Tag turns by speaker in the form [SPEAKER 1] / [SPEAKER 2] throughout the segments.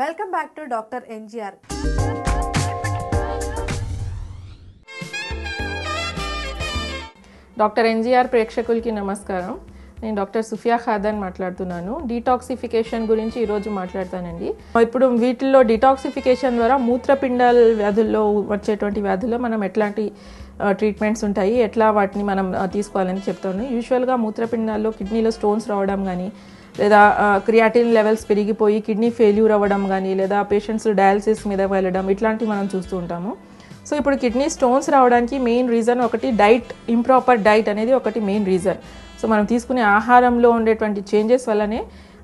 [SPEAKER 1] Welcome back to doctor NGR.
[SPEAKER 2] Doctor NGR ప్రేక్షకులకి నమస్కారం. నేను డాక్టర్ సుఫియా ఖాదన్ మాట్లాడుతున్నాను. డీటాక్సిఫికేషన్ గురించి ఈరోజు మాట్లాడతానండి. ఇప్పుడు వీటిల్లో డీటాక్సిఫికేషన్ ద్వారా మూత్రపిండాల వ్యాధుల్లో వచ్చేటువంటి వ్యాధుల్లో మనం ఎట్లాంటి ట్రీట్మెంట్స్ ఉంటాయి, ఎట్లా వాటిని మనం తీసుకోవాలని చెప్తాను. యూజువల్గా మూత్రపిండాల్లో కిడ్నీలో స్టోన్స్ రావడం కానీ, లేదా క్రియాటిన్ లెవెల్స్ పెరిగిపోయి కిడ్నీ ఫెయిల్యూర్ అవ్వడం కానీ, లేదా పేషెంట్స్ డయాలసిస్ మీద వెళ్ళడం, ఇట్లాంటివి మనం చూస్తూ ఉంటాము. సో ఇప్పుడు కిడ్నీ స్టోన్స్ రావడానికి మెయిన్ రీజన్ ఒకటి ఇంప్రాపర్ డైట్ అనేది ఒకటి మెయిన్ రీజన్. సో మనం తీసుకునే ఆహారంలో ఉండేటువంటి చేంజెస్ వల్లనే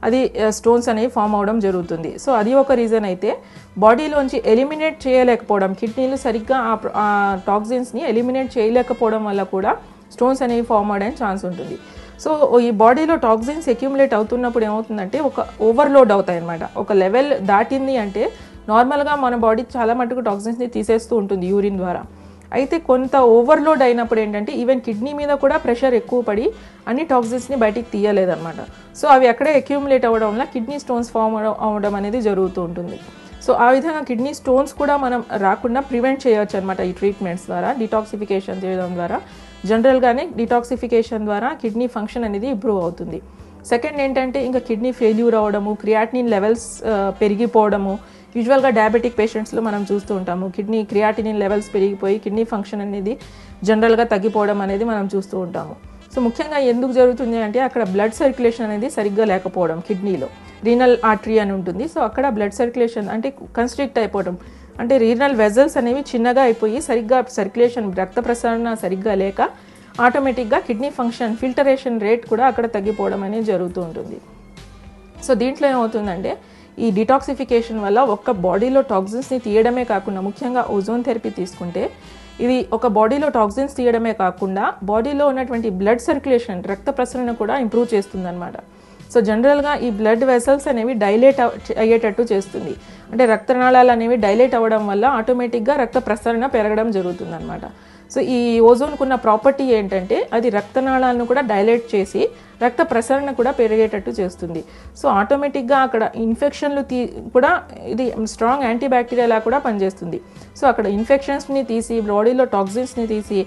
[SPEAKER 2] అది స్టోన్స్ అనేవి ఫామ్ అవడం జరుగుతుంది. సో అది ఒక రీజన్ అయితే, బాడీలోంచి ఎలిమినేట్ చేయలేకపోవడం, కిడ్నీలు సరిగ్గా ఆ టాక్సిన్స్ని ఎలిమినేట్ చేయలేకపోవడం వల్ల కూడా స్టోన్స్ అనేవి ఫామ్ అవడానికి ఛాన్స్ ఉంటుంది. సో ఈ బాడీలో టాక్సిన్స్ అక్యుములేట్ అవుతున్నప్పుడు ఏమవుతుందంటే ఒక ఓవర్లోడ్ అవుతాయి అన్నమాట. ఒక లెవెల్ దాటింది అంటే నార్మల్గా మన బాడీ చాలా మటుకు టాక్సిన్స్ని తీసేస్తూ ఉంటుంది యూరిన్ ద్వారా. అయితే కొంత ఓవర్లోడ్ అయినప్పుడు ఏంటంటే ఈవెన్ కిడ్నీ మీద కూడా ప్రెషర్ ఎక్కువ పడి అన్ని టాక్సిన్స్ని బయటికి తీయలేదన్నమాట. సో అవి అక్కడే అక్యూములేట్ అవ్వడం వల్ల కిడ్నీ స్టోన్స్ ఫామ్ అవ్వడం అనేది జరుగుతూ ఉంటుంది. సో ఆ విధంగా కిడ్నీ స్టోన్స్ కూడా మనం రాకుండా ప్రివెంట్ చేయవచ్చు అనమాట ఈ ట్రీట్మెంట్స్ ద్వారా, డిటాక్సిఫికేషన్ చేయడం ద్వారా. జనరల్గానే డిటాక్సిఫికేషన్ ద్వారా కిడ్నీ ఫంక్షన్ అనేది ఇంప్రూవ్ అవుతుంది. సెకండ్ ఏంటంటే ఇంకా కిడ్నీ ఫెయిల్యూర్ అవ్వడము, క్రియాటినిన్ లెవెల్స్ పెరిగిపోవడము. యూజువల్గా డయాబెటిక్ పేషెంట్స్లో మనం చూస్తూ ఉంటాము క్రియాటినిన్ లెవెల్స్ పెరిగిపోయి కిడ్నీ ఫంక్షన్ అనేది జనరల్గా తగ్గిపోవడం అనేది మనం చూస్తూ ఉంటాము. సో ముఖ్యంగా ఎందుకు జరుగుతుంది అంటే అక్కడ బ్లడ్ సర్క్యులేషన్ అనేది సరిగ్గా లేకపోవడం, కిడ్నీలో రీనల్ ఆర్టరీ అని ఉంటుంది. సో అక్కడ బ్లడ్ సర్క్యులేషన్ అంటే కన్స్ట్రిక్ట్ అయిపోవడం, అంటే రీనల్ వెజల్స్ అనేవి చిన్నగా అయిపోయి సరిగ్గా సర్క్యులేషన్, రక్త ప్రసరణ సరిగ్గా లేక ఆటోమేటిక్గా కిడ్నీ ఫంక్షన్, ఫిల్టరేషన్ రేట్ కూడా అక్కడ తగ్గిపోవడం అనేది జరుగుతూ ఉంటుంది. సో దీంట్లో ఏమవుతుందంటే ఈ డిటాక్సిఫికేషన్ వల్ల ఒక్క బాడీలో టాక్సిన్స్ని తీయడమే కాకుండా, ముఖ్యంగా ఓజోన్ థెరపీ తీసుకుంటే ఇది ఒక బాడీలో టాక్సిన్స్ తీయడమే కాకుండా బాడీలో ఉన్నటువంటి బ్లడ్ సర్క్యులేషన్, రక్త ప్రసరణ కూడా ఇంప్రూవ్ చేస్తుంది అనమాట. సో జనరల్గా ఈ బ్లడ్ వెసల్స్ అనేవి డైలేట్ అయ్యేటట్టు చేస్తుంది. అంటే రక్తనాళాలు అనేవి డైలేట్ అవ్వడం వల్ల ఆటోమేటిక్గా రక్త ప్రసరణ పెరగడం జరుగుతుంది అనమాట. సో ఈ ఓజోన్కు ఉన్న ప్రాపర్టీ ఏంటంటే అది రక్తనాళాలను కూడా డైలేట్ చేసి రక్త ప్రసరణ కూడా పెరిగేటట్టు చేస్తుంది. సో ఆటోమేటిక్గా అక్కడ ఇన్ఫెక్షన్లు కూడా ఇది స్ట్రాంగ్ యాంటీబ్యాక్టీరియాలా కూడా పనిచేస్తుంది. సో అక్కడ ఇన్ఫెక్షన్స్ని తీసి, బాడీలో టాక్సిన్స్ని తీసి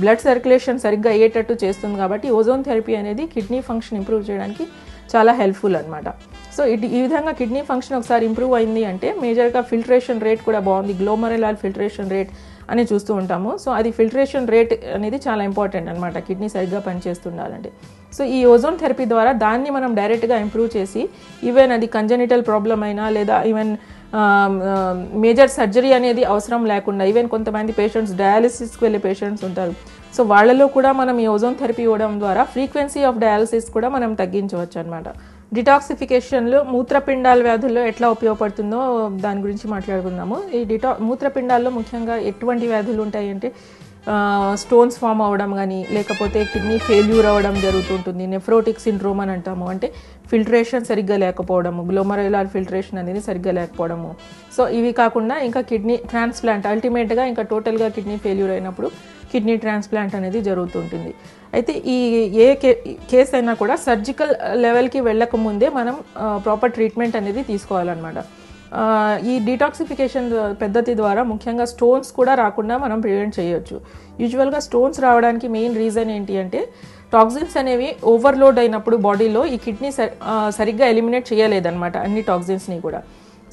[SPEAKER 2] బ్లడ్ సర్క్యులేషన్ సరిగ్గా అయ్యేటట్టు చేస్తుంది. కాబట్టి ఓజోన్ థెరపీ అనేది కిడ్నీ ఫంక్షన్ ఇంప్రూవ్ చేయడానికి చాలా హెల్ప్ఫుల్ అనమాట. సో ఈ విధంగా కిడ్నీ ఫంక్షన్ ఒకసారి ఇంప్రూవ్ అయింది అంటే మేజర్గా ఫిల్టరేషన్ రేట్ కూడా బాగుంది. గ్లోమరులార్ ఫిల్టరేషన్ రేట్ అని చూస్తూ ఉంటాము. సో అది ఫిల్టరేషన్ రేట్ అనేది చాలా ఇంపార్టెంట్ అనమాట కిడ్నీ సరిగ్గా పనిచేస్తుండాలంటే. సో ఈ ఓజోన్ థెరపీ ద్వారా దాన్ని మనం డైరెక్ట్గా ఇంప్రూవ్ చేసి, ఈవెన్ అది కంజనిటల్ ప్రాబ్లం అయినా లేదా ఈవెన్ మేజర్ సర్జరీ అనేది అవసరం లేకుండా, ఈవెన్ కొంతమంది పేషెంట్స్ డయాలసిస్కి వెళ్ళే పేషెంట్స్ ఉంటారు. సో వాళ్ళలో కూడా మనం ఈ ఓజోన్ థెరపీ ఇవ్వడం ద్వారా ఫ్రీక్వెన్సీ ఆఫ్ డయాలసిస్ కూడా మనం తగ్గించవచ్చు అనమాట. డిటాక్సిఫికేషన్లో మూత్రపిండాల వ్యాధుల్లో ఎట్లా ఉపయోగపడుతుందో దాని గురించి మాట్లాడుకుందాము. ఈ మూత్రపిండాల్లో ముఖ్యంగా ఎటువంటి వ్యాధులు ఉంటాయి అంటే స్టోన్స్ ఫామ్ అవ్వడం కానీ, లేకపోతే కిడ్నీ ఫెయిల్యూర్ అవ్వడం జరుగుతుంటుంది. నెఫ్రోటిక్ సిండ్రోమ్ అని అంటాము, అంటే ఫిల్టరేషన్ సరిగ్గా లేకపోవడము, గ్లోమరులార్ ఫిల్టరేషన్ అనేది సరిగ్గా లేకపోవడము. సో ఇవి కాకుండా ఇంకా కిడ్నీ ట్రాన్స్ప్లాంట్, అల్టిమేట్గా ఇంకా టోటల్గా కిడ్నీ ఫెయిల్యూర్ అయినప్పుడు కిడ్నీ ట్రాన్స్ప్లాంట్ అనేది జరుగుతుంటుంది. అయితే ఏ కేసు అయినా కూడా సర్జికల్ లెవెల్కి వెళ్ళకముందే మనం ప్రాపర్ ట్రీట్మెంట్ అనేది తీసుకోవాలన్నమాట. ఈ డీటాక్సిఫికేషన్ పద్ధతి ద్వారా ముఖ్యంగా స్టోన్స్ కూడా రాకుండా మనం ప్రివెంట్ చేయొచ్చు. యూజువల్గా స్టోన్స్ రావడానికి మెయిన్ రీజన్ ఏంటి అంటే టాక్సిన్స్ అనేవి ఓవర్లోడ్ అయినప్పుడు బాడీలో ఈ కిడ్నీ సరిగ్గా ఎలిమినేట్ చేయలేదన్నమాట అన్ని టాక్సిన్స్ని కూడా.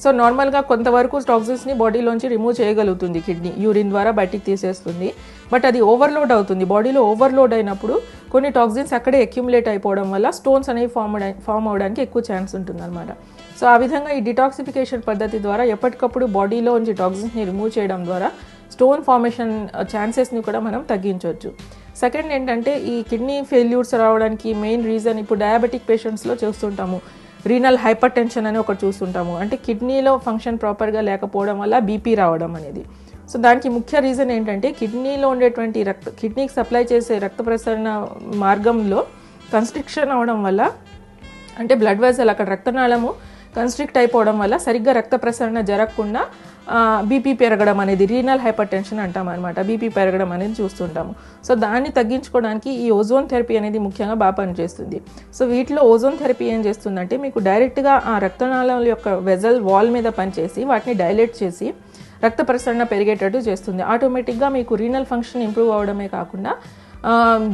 [SPEAKER 2] సో నార్మల్గా కొంతవరకు టాక్సిన్స్ని బాడీలోంచి రిమూవ్ చేయగలుగుతుంది కిడ్నీ, యూరిన్ ద్వారా బయటికి తీసేస్తుంది. బట్ అది ఓవర్లోడ్ అవుతుంది. బాడీలో ఓవర్లోడ్ అయినప్పుడు కొన్ని టాక్సిన్స్ అక్కడే అక్యుములేట్ అయిపోవడం వల్ల స్టోన్స్ అనేవి ఫామ్ అవడానికి ఎక్కువ ఛాన్స్ ఉంటుందన్నమాట. సో ఆ విధంగా ఈ డిటాక్సిఫికేషన్ పద్ధతి ద్వారా ఎప్పటికప్పుడు బాడీలో నుంచి టాక్సిన్స్ని రిమూవ్ చేయడం ద్వారా స్టోన్ ఫార్మేషన్ ఛాన్సెస్ని కూడా మనం తగ్గించవచ్చు. సెకండ్ ఏంటంటే ఈ కిడ్నీ ఫెయిల్యూర్స్ రావడానికి మెయిన్ రీజన్ ఇప్పుడు డయాబెటిక్ పేషెంట్స్లో చూస్తుంటాము రీనల్ హైపర్ టెన్షన్ అని ఒకటి చూస్తుంటాము. అంటే కిడ్నీలో ఫంక్షన్ ప్రాపర్గా లేకపోవడం వల్ల బీపీ రావడం అనేది. సో దానికి ముఖ్య రీజన్ ఏంటంటే కిడ్నీలో ఉండేటువంటి కిడ్నీకి సప్లై చేసే రక్త ప్రసరణ మార్గంలో కన్స్ట్రిక్షన్ అవడం వల్ల, అంటే బ్లడ్ వెసల్ అక్కడ రక్తనాళము కన్స్ట్రిక్ట్ అయిపోవడం వల్ల సరిగ్గా రక్త ప్రసరణ జరగకుండా బీపీ పెరగడం అనేది రీనల్ హైపర్ టెన్షన్ అంటాం అనమాట. బీపీ పెరగడం అనేది చూస్తుంటాము. సో దాన్ని తగ్గించుకోవడానికి ఈ ఓజోన్ థెరపీ అనేది ముఖ్యంగా బాగా పనిచేస్తుంది. సో వీటిలో ఓజోన్ థెరపీ ఏం చేస్తుందంటే మీకు డైరెక్ట్గా ఆ రక్తనాళాల యొక్క వెజల్ వాల్ మీద పనిచేసి వాటిని డైలేట్ చేసి రక్త ప్రసరణ పెరిగేటట్టు చేస్తుంది. ఆటోమేటిక్గా మీకు రీనల్ ఫంక్షన్ ఇంప్రూవ్ అవడమే కాకుండా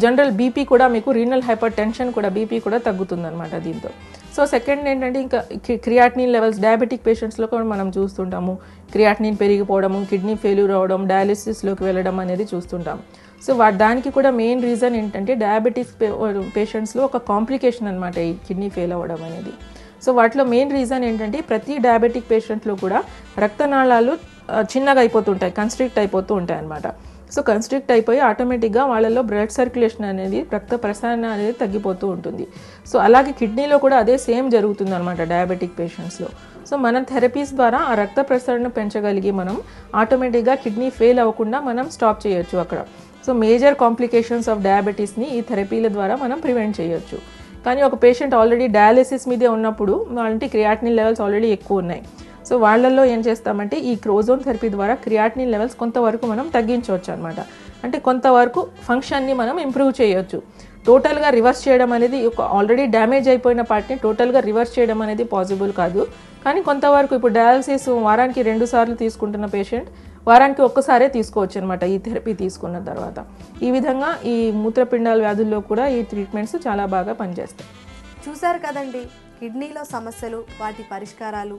[SPEAKER 2] జనరల్ బీపీ కూడా మీకు రీనల్ హైపర్ టెన్షన్ కూడా బీపీ కూడా తగ్గుతుంది అనమాట దీంతో. సో సెకండ్ ఏంటంటే ఇంకా క్రియాటినిన్ లెవెల్స్ డయాబెటిక్ పేషెంట్స్లో కూడా మనం చూస్తుంటాము. క్రియాటినిన్ పెరిగిపోవడము, కిడ్నీ ఫెయిల్యూర్ అవ్వడం, డయాలిసిస్లోకి వెళ్ళడం అనేది చూస్తుంటాం. సో దానికి కూడా మెయిన్ రీజన్ ఏంటంటే డయాబెటిక్ పేషెంట్స్లో ఒక కాంప్లికేషన్ అనమాట ఈ కిడ్నీ ఫెయిల్ అవ్వడం అనేది. సో వాటిలో మెయిన్ రీజన్ ఏంటంటే ప్రతి డయాబెటిక్ పేషెంట్లో కూడా రక్తనాళాలు చిన్నగా అయిపోతుంటాయి, కన్స్ట్రిక్ట్ అయిపోతూ ఉంటాయి అన్నమాట. సో కన్స్ట్రిక్ట్ అయిపోయి ఆటోమేటిక్గా వాళ్ళలో బ్లడ్ సర్క్యులేషన్ అనేది రక్త ప్రసరణ అనేది తగ్గిపోతూ ఉంటుంది. సో అలాగే కిడ్నీలో కూడా అదే సేమ్ జరుగుతుంది అనమాట డయాబెటిక్ పేషెంట్స్లో. సో మన థెరపీస్ ద్వారా ఆ రక్త ప్రసరణ పెంచగలిగి మనం ఆటోమేటిక్గా కిడ్నీ ఫెయిల్ అవ్వకుండా మనం స్టాప్ చేయొచ్చు అక్కడ. సో మేజర్ కాంప్లికేషన్స్ ఆఫ్ డయాబెటీస్ని ఈ థెరపీల ద్వారా మనం ప్రివెంట్ చేయొచ్చు. కానీ ఒక పేషెంట్ ఆల్రెడీ డయాలిసిస్ మీదే ఉన్నప్పుడు వాళ్ళకి క్రియాటినిన్ లెవెల్స్ ఆల్రెడీ ఎక్కువ ఉన్నాయి. సో వాళ్ళల్లో ఏం చేస్తామంటే ఈ ఓజోన్ థెరపీ ద్వారా క్రియాటినిన్ లెవెల్స్ కొంతవరకు మనం తగ్గించవచ్చు అనమాట. అంటే కొంతవరకు ఫంక్షన్ని మనం ఇంప్రూవ్ చేయొచ్చు. టోటల్గా రివర్స్ చేయడం అనేది ఒక ఆల్రెడీ డ్యామేజ్ అయిపోయిన పార్ట్ని టోటల్గా రివర్స్ చేయడం అనేది పాసిబుల్ కాదు. కానీ కొంతవరకు ఇప్పుడు డయాలసిస్ వారానికి 2 సార్లు తీసుకుంటున్న పేషెంట్ వారానికి ఒక్కసారే తీసుకోవచ్చు అనమాట ఈ థెరపీ తీసుకున్న తర్వాత. ఈ విధంగా ఈ మూత్రపిండాల వ్యాధుల్లో కూడా ఈ ట్రీట్మెంట్స్ చాలా బాగా పనిచేస్తాయి.
[SPEAKER 1] చూశారు కదండి కిడ్నీలో సమస్యలు, వాటి పరిష్కారాలు.